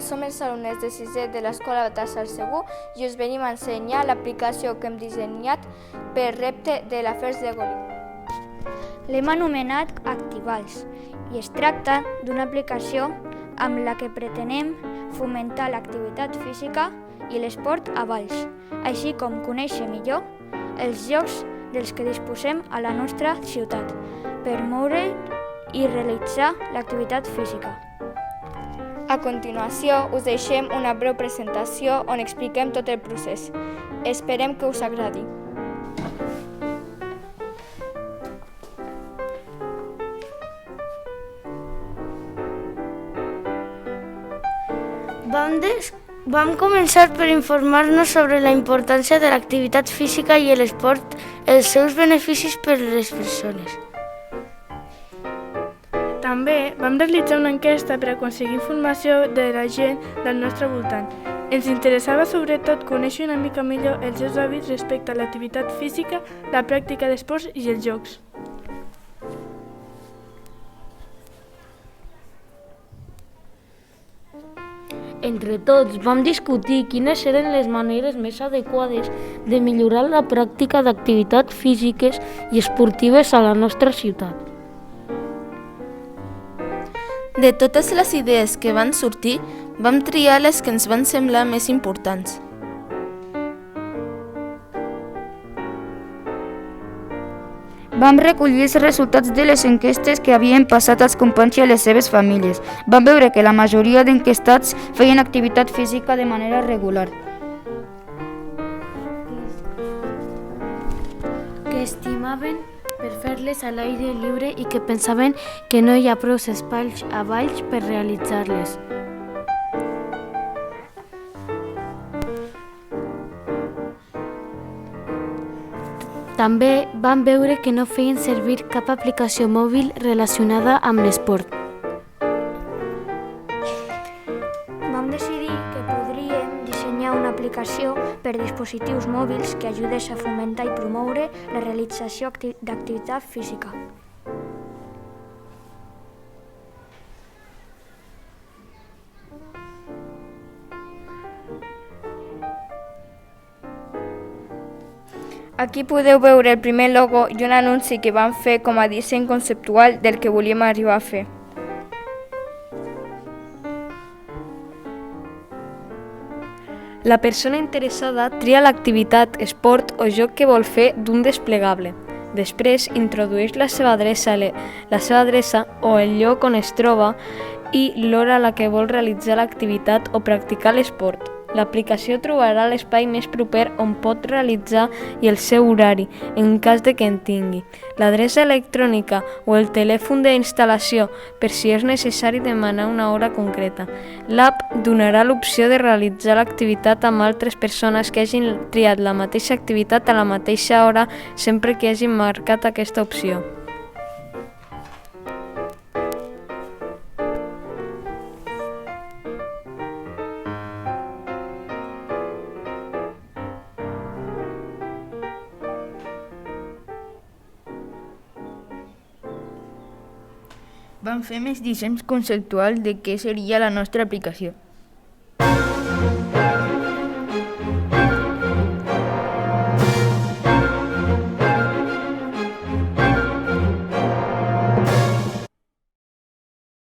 som els alumnes de 6è de l'Escola Baltasar Segur i us venim a ensenyar l'aplicació que hem dissenyat per repte de la FERS de Golí. L'hem anomenat Activals i es tracta d'una aplicació amb la que pretenem fomentar l'activitat física i l'esport a Valls, així com conèixer millor els jocs dels que disposem a la nostra ciutat per moure i realitzar l'activitat física. A continuació, us deixem una breu presentació on expliquem tot el procés. Esperem que us agradi. Vam començar per informar-nos sobre la importància de l'activitat física i l'esport, els seus beneficis per a les persones. També vam realitzar una enquesta per aconseguir informació de la gent del nostre voltant. Ens interessava sobretot conèixer una mica millor els seus hàbits respecte a l'activitat física, la pràctica d'esports i els jocs. Entre tots vam discutir quines eren les maneres més adequades de millorar la pràctica d'activitats físiques i esportives a la nostra ciutat. De totes les idees que van sortir, vam triar les que ens van semblar més importants. Vam recollir els resultats de les enquestes que havien passat als companys i a les seves famílies. Vam veure que la majoria d'enquestats feien activitat física de manera regular. Que estimaven per fer-les a l'aire lliure i que pensaven que no hi ha prou espais a Valls per realitzar-les. També vam veure que no feien servir cap aplicació mòbil relacionada amb l'esport. Vam decidir que podríem dissenyar una aplicació per dispositius mòbils que ajudés a fomentar i promoure la realització d'activitat física. Aquí podeu veure el primer logo i un anunci que vam fer com a disseny conceptual del que volíem arribar a fer. La persona interessada tria l'activitat, esport o joc que vol fer d'un desplegable. Després introdueix la seva adreça o el lloc on es troba i l'hora a la que vol realitzar l'activitat o practicar l'esport. L'aplicació trobarà l'espai més proper on pot realitzar i el seu horari, en cas de que en tingui, l'adreça electrònica o el telèfon d'instal·lació per si és necessari demanar una hora concreta. L'app donarà l'opció de realitzar l'activitat amb altres persones que hagin triat la mateixa activitat a la mateixa hora sempre que hagin marcat aquesta opció. Vam fer més dissenys conceptuals de què seria la nostra aplicació.